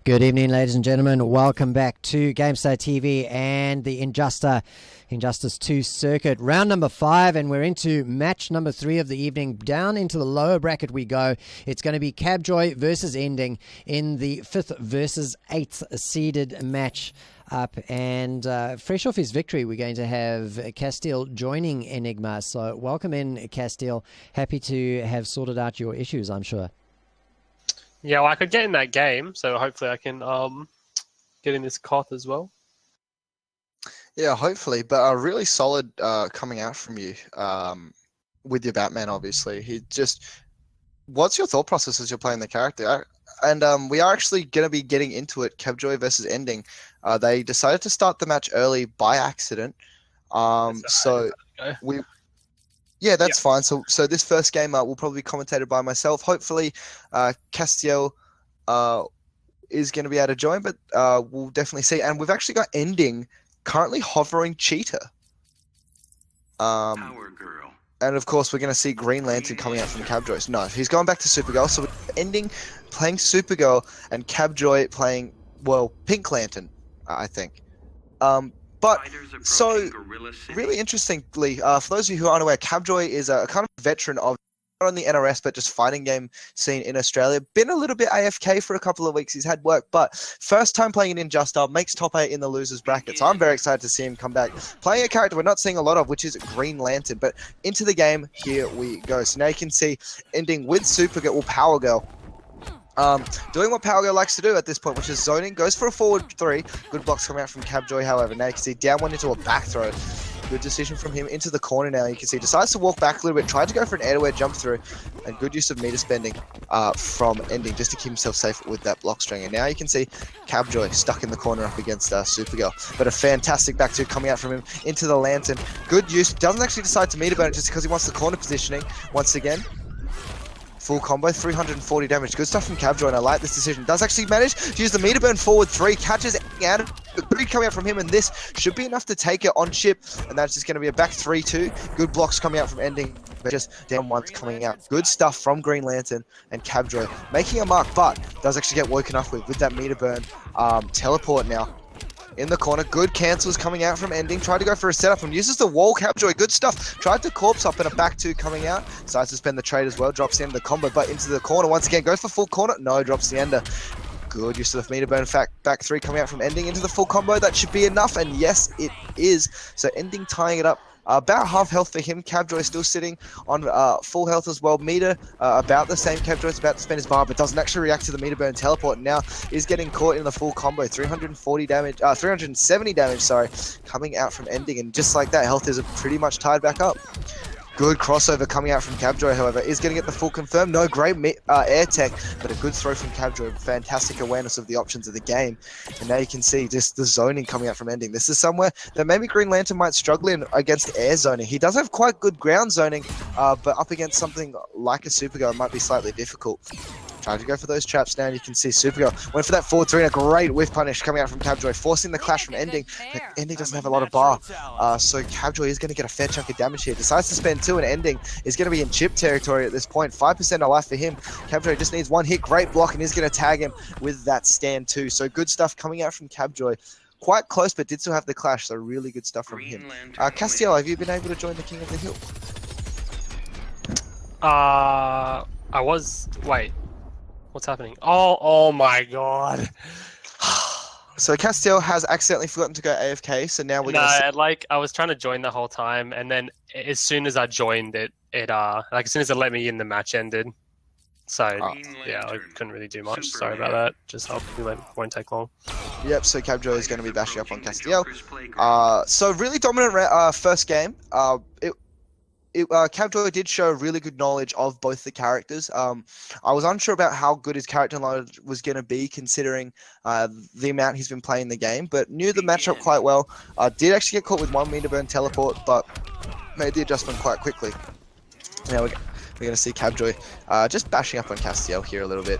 Good evening, ladies and gentlemen. Welcome back to GameStar TV and the Injustah 2 circuit. Round number 5, and we're into match number 3 of the evening. Down into the lower bracket we go. It's going to be Cabjoy versus Ending in the 5th versus 8th seeded match up. And fresh off his victory, we're going to have Castile joining Enigma. So welcome in, Castile. Happy to have sorted out your issues, I'm sure. Yeah, well, I could get in that game, so hopefully I can get in this COT as well. Yeah, hopefully, but really solid coming out from you with your Batman, obviously. What's your thought process as you're playing the character? And we are actually going to be getting into it, Cabjoy versus Ending. They decided to start the match early by accident. Yeah, that's fine. So this first game will probably be commentated by myself. Hopefully, Castiel is going to be able to join, but we'll definitely see. And we've actually got Ending currently hovering Cheetah. Power Girl. And of course, we're going to see Green Lantern coming out from Cabjoy. No, he's going back to Supergirl. So we're Ending playing Supergirl and Cabjoy playing, well, Pink Lantern, I think. But, so, really interestingly, for those of you who aren't aware, Cabjoy is a kind of veteran of not only NRS, but just fighting game scene in Australia. Been a little bit AFK for a couple of weeks. He's had work, but first time playing in Injustah, makes top 8 in the losers bracket. So I'm very excited to see him come back. Playing a character we're not seeing a lot of, which is Green Lantern. But into the game, here we go. So now you can see Ending with Supergirl, or Power Girl. Doing what Power Girl likes to do at this point, which is zoning, goes for a forward 3. Good blocks coming out from Cabjoy, however. Now you can see down one into a back throw. Good decision from him into the corner now. You can see decides to walk back a little bit, tried to go for an air-to-air jump through, and good use of meter spending from Ending just to keep himself safe with that block string. And now you can see Cabjoy stuck in the corner up against Supergirl. But a fantastic back two coming out from him into the Lantern. Good use. Doesn't actually decide to meter burn it just because he wants the corner positioning once again. Full combo, 340 damage. Good stuff from Cabjoy, and I like this decision. Does actually manage to use the meter burn forward 3, catches out of three coming out from him, and this should be enough to take it on chip, and that's just going to be a back 3-2. Good blocks coming out from Ending, but just down once coming out. Good stuff from Green Lantern and Cabjoy, making a mark, but does actually get woken up with that meter burn. Teleport now. In the corner, good cancels coming out from Ending. Tried to go for a setup and uses the wall. Cabjoy, good stuff. Tried to corpse up and a back 2 coming out. Decides to spend the trade as well. Drops the end of the combo, but into the corner once again. Goes for full corner. No, drops the ender. Good use of the meter burn. In fact, back 3 coming out from Ending into the full combo. That should be enough, and yes, it is. So Ending tying it up. About half health for him. Cabjoy still sitting on full health as well. Meter about the same. Cabjoy's about to spend his bar, but doesn't actually react to the meter burn teleport. Now is getting caught in the full combo. 340 damage, 370 damage, sorry, coming out from Ending, and just like that, health is pretty much tied back up. Good crossover coming out from Cabjoy, however, is going to get the full confirm. No, great air tech, but a good throw from Cabjoy. Fantastic awareness of the options of the game. And now you can see just the zoning coming out from Ending. This is somewhere that maybe Green Lantern might struggle in against air zoning. He does have quite good ground zoning, but up against something like a Supergirl, it might be slightly difficult. Trying to go for those traps now, and you can see Supergirl went for that forward 3 and a great whiff punish coming out from Cabjoy, forcing the clash from Ending. But Ending doesn't have a lot of bar, so Cabjoy is going to get a fair chunk of damage here. Decides to spend 2, and Ending is going to be in chip territory at this point. 5% of life for him. Cabjoy just needs one hit, great block, and he's going to tag him with that stand too. So good stuff coming out from Cabjoy. Quite close, but did still have the clash, so really good stuff from him. Castiel, have you been able to join the King of the Hill? I was... Wait. What's happening? Oh my god. So Castiel has accidentally forgotten to go AFK, so now we're gonna I was trying to join the whole time, and then as soon as I joined it as soon as it let me in, the match ended. So yeah, I couldn't really do much. Sorry about that. Just hopefully it won't take long. Yep, so Cabjoy is going to be bashing up on Castiel. So really dominant first game. Cabjoy did show really good knowledge of both the characters. I was unsure about how good his character knowledge was going to be considering the amount he's been playing the game, but knew the matchup quite well. Did actually get caught with 1 meter burn teleport, but made the adjustment quite quickly. Now we're going to see Cabjoy just bashing up on Castiel here a little bit.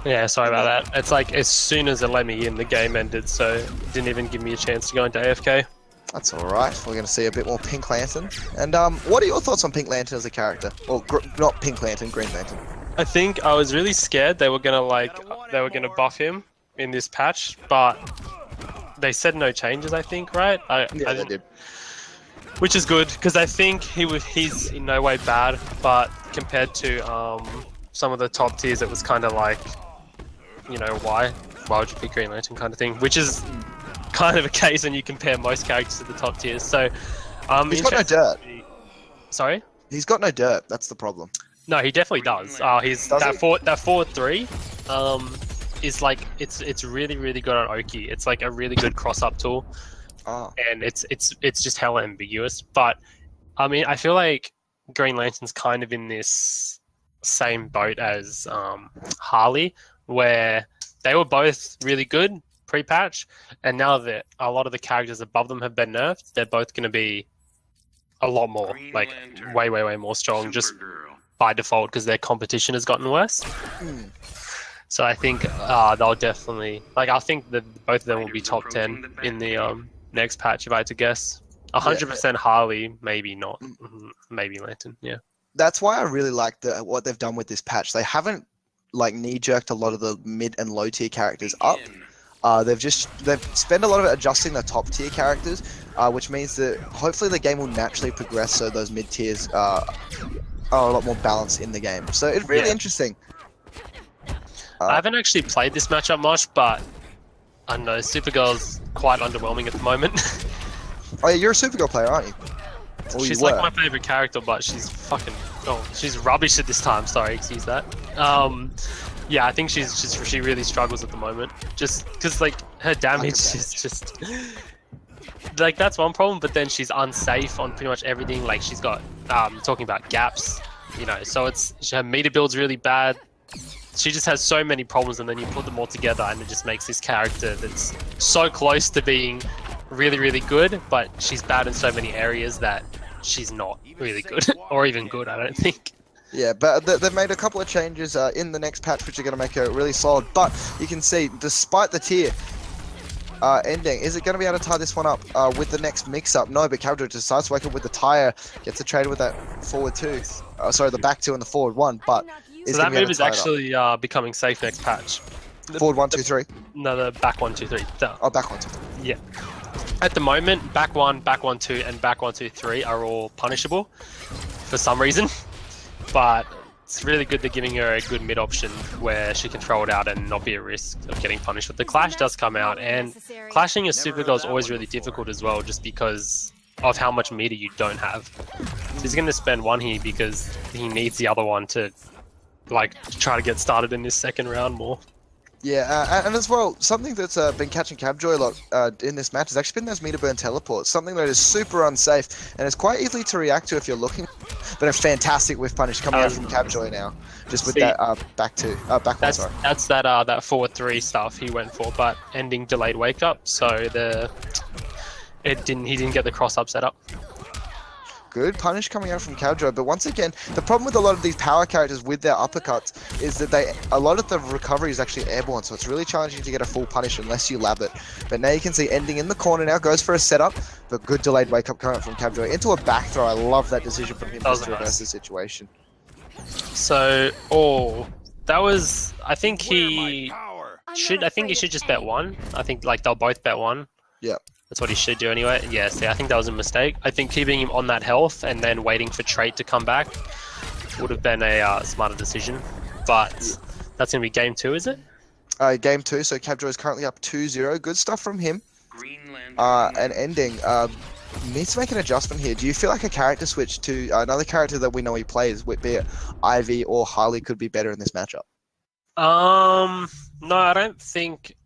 Yeah, sorry about that. It's like as soon as it let me in, the game ended, so it didn't even give me a chance to go into AFK. That's alright. We're going to see a bit more Pink Lantern. And what are your thoughts on Pink Lantern as a character? Well, not Pink Lantern, Green Lantern. I think I was really scared they were going to, like, they were going to buff him in this patch, but they said no changes, I think, right? I they did. Which is good, because I think he's in no way bad, but compared to some of the top tiers, it was kind of like, you know, why would you pick Green Lantern kind of thing, which is kind of a case when you compare most characters to the top tiers. So he's got no dirt. Sorry? He's got no dirt. That's the problem. No, he definitely does. That 4-3 is like it's really good on Oki. It's like a really good cross up tool. And it's just hella ambiguous. But I mean, I feel like Green Lantern's kind of in this same boat as Harley, where they were both really good pre-patch, and now that a lot of the characters above them have been nerfed, they're both going to be a lot more, like way more strong, just by default, because their competition has gotten worse. So I think they'll definitely, like, I think that both of them will be top 10 in the next patch, if I had to guess. 100% Harley, maybe not. Maybe Lantern, yeah. That's why I really like what they've done with this patch. They haven't like knee-jerked a lot of the mid and low tier characters up. They've spent a lot of it adjusting the top tier characters, which means that hopefully the game will naturally progress so those mid tiers are a lot more balanced in the game. So it's really interesting. I haven't actually played this matchup much, but I don't know, Supergirl's quite underwhelming at the moment. Oh yeah, you're a Supergirl player, aren't you? She's like my favorite character, but she's fucking she's rubbish at this time. Sorry, excuse that. Yeah, I think she really struggles at the moment. Just because like her damage is just like, that's one problem. But then she's unsafe on pretty much everything. Like she's got talking about gaps, you know. So her meter build's really bad. She just has so many problems, and then you put them all together, and it just makes this character that's so close to being really good, but she's bad in so many areas that she's not really good, or even good, I don't think. Yeah, but they've made a couple of changes in the next patch, which are going to make her really solid. But you can see, despite the tier ending, is it going to be able to tie this one up with the next mix-up? No, but Cabjoy decides to wake up with the tire, gets a trade with that forward 2. Sorry, the back 2 and the forward 1, but... So that move is actually becoming safe next patch. Forward 1, 2, 3? No, the back 1, 2, 3. Oh, back 1, 2, 3. Yeah. At the moment, back 1, 2, and back 1, 2, 3 are all punishable for some reason. But it's really good they're giving her a good mid option where she can throw it out and not be at risk of getting punished. But the clash does come out, and clashing a Supergirl is always really difficult as well, just because of how much meter you don't have. So he's going to spend one here because he needs the other one to like try to get started in this second round more. Yeah, and as well, something that's been catching Cabjoy a lot in this match has actually been those meter burn teleports, something that is super unsafe, and it's quite easy to react to if you're looking, but a fantastic whiff punish coming out from Cabjoy now, just with that back one, sorry. That's that 4-3 stuff he went for, but ending delayed wake up, so he didn't get the cross up set up. Good punish coming out from Cabjoy, but once again, the problem with a lot of these power characters with their uppercuts is that a lot of the recovery is actually airborne, so it's really challenging to get a full punish unless you lab it. But now you can see ending in the corner now, goes for a setup, but good delayed wake up coming out from Cabjoy into a back throw. I love that decision from him to reverse the situation. So, that was, I think he should just bet one. I think like they'll both bet one. Yeah. That's what he should do anyway. Yeah, see, I think that was a mistake. I think keeping him on that health and then waiting for trait to come back would have been a smarter decision. But that's going to be game 2, is it? Game 2, so Cabjoy is currently up 2-0. Good stuff from him. And ending, needs to make an adjustment here. Do you feel like a character switch to another character that we know he plays, be it Ivy or Harley, could be better in this matchup? No, I don't think...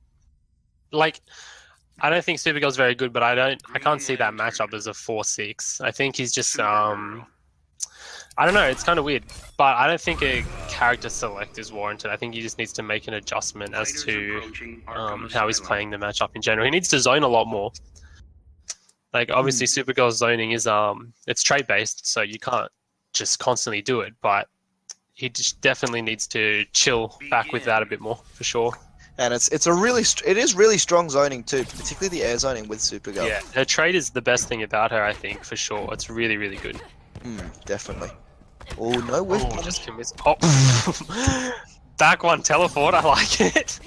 I don't think Supergirl's very good, but I can't see that matchup as a 4-6. I think he's just I don't know, it's kind of weird, but I don't think a character select is warranted. I think he just needs to make an adjustment as to how he's playing the matchup in general. He needs to zone a lot more. Like obviously Supergirl's zoning is it's trait based, so you can't just constantly do it, but he just definitely needs to chill back with that a bit more for sure. And it is really strong zoning too, particularly the air zoning with Supergirl. Yeah, her trait is the best thing about her, I think, for sure. It's really, really good. Definitely. Oh, no whiff. Just miss. Oh. back one teleport. I like it.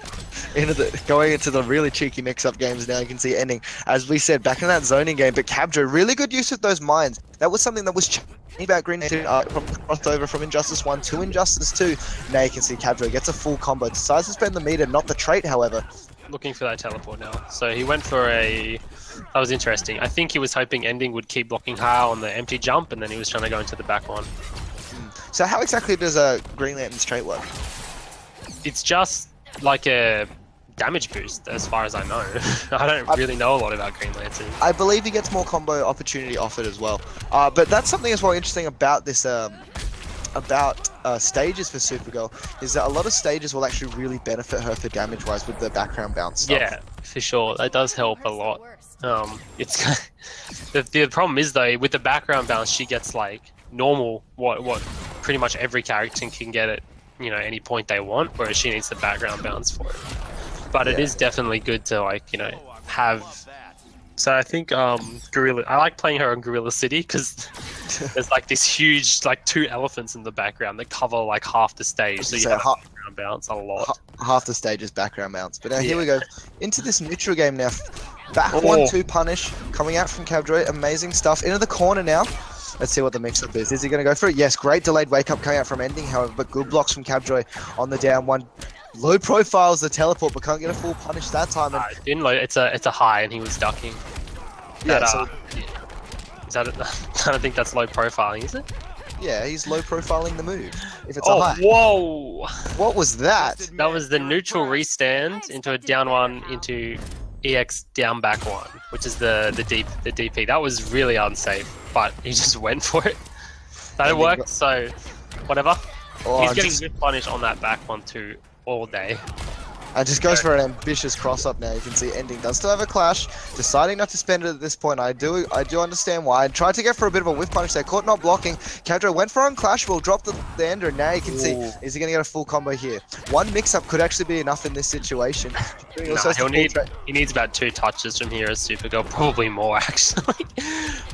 Going into the really cheeky mix-up games now, you can see ending, as we said, back in that zoning game. But Cabjoy, really good use of those mines. That was something that was changing about Green Lantern from the crossover from Injustice 1 to Injustice 2. Now you can see Cabjoy gets a full combo. Decides to spend the meter, not the trait, however. Looking for that teleport now. So he went for a... That was interesting. I think he was hoping ending would keep blocking high on the empty jump, and then he was trying to go into the back one. So how exactly does a Green Lantern's trait work? It's just like a damage boost, as far as I know. I don't really know a lot about Green Lantern. I believe he gets more combo opportunity off it as well. But that's something as well interesting about this, stages for Supergirl, is that a lot of stages will actually really benefit her for damage-wise with the background bounce stuff. Yeah, for sure. That does help a lot. It's the problem is though, with the background bounce, she gets like normal what pretty much every character can get at any point they want, whereas she needs the background bounce for it. But it is definitely good to have. So I think Gorilla. I like playing her in Gorilla City because there's like this huge 2 elephants in the background that cover like half the stage, so you have background bounce a lot. Half the stage is background bounce. But now here we go into this neutral game now. Back 1-2 punish coming out from Cabjoy. Amazing stuff. Into the corner now. Let's see what the mix-up is. Is he going to go for it? Yes, great delayed wake-up coming out from ending, however, but good blocks from Cabjoy on the down one. Low profiles the teleport, but can't get a full punish that time. And didn't load. It's a high, and he was ducking. Yeah, I don't think that's low profiling, is it? Yeah, he's low profiling the move. If it's a high. Whoa! What was that? That was the neutral restand into a down one into EX down back one, which is the DP. That was really unsafe, but he just went for it. That worked. So whatever. He's getting good punish on that back one too all day. And just goes for an ambitious cross-up now. You can see ending does still have a clash, deciding not to spend it at this point. I do understand why. I tried to get for a bit of a whiff punish there, caught not blocking. Cabjoy went for on clash, will drop the ender, and now you can see, is he going to get a full combo here? One mix-up could actually be enough in this situation. He needs about 2 touches from here as Supergirl, probably more actually.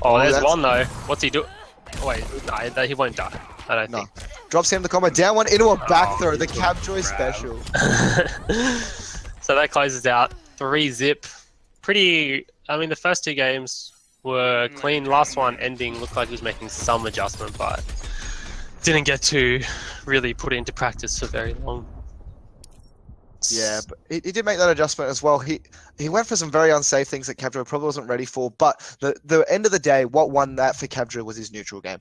There's one though. What's he do? Oh, wait, no, he won't die. I don't think. Drops him the combo, down one into a back throw, the Cabjoy special. So that closes out 3-zip. Pretty, the first 2 games were clean. Last one, ending, looked like he was making some adjustment, but didn't get to really put it into practice for very long. Yeah, but he did make that adjustment as well. He went for some very unsafe things that Cabjoy probably wasn't ready for, but the end of the day, what won that for Cabjoy was his neutral game.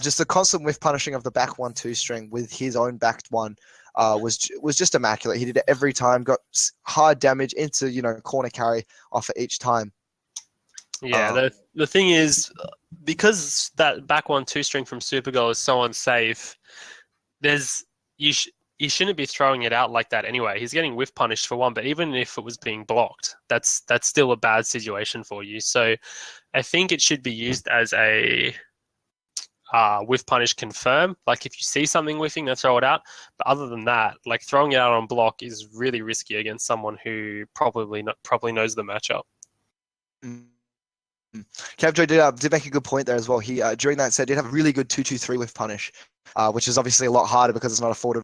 Just the constant whiff punishing of the back 1-2 string with his own backed one was just immaculate. He did it every time, got hard damage into corner carry off at each time. Yeah, the thing is, because that back 1-2 string from Supergirl is so unsafe, you shouldn't be throwing it out like that anyway. He's getting whiff punished for one, but even if it was being blocked, that's still a bad situation for you. So I think it should be used as a whiff punish confirm. Like if you see something whiffing, then throw it out. But other than that, like throwing it out on block is really risky against someone who probably knows the matchup. Cabjoy did make a good point there as well. He during that set did have a really good 2-2-3 whiff punish, which is obviously a lot harder because it's not afforded.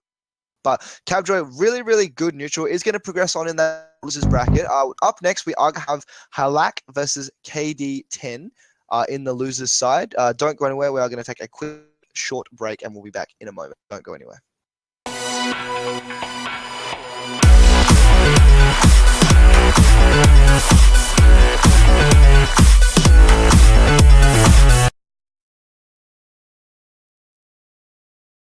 But Cabjoy, really, really good neutral, is going to progress on in that losers bracket. Up next, we are going to have Halak versus KD10 in the losers side. Don't go anywhere. We are going to take a quick, short break, and we'll be back in a moment. Don't go anywhere.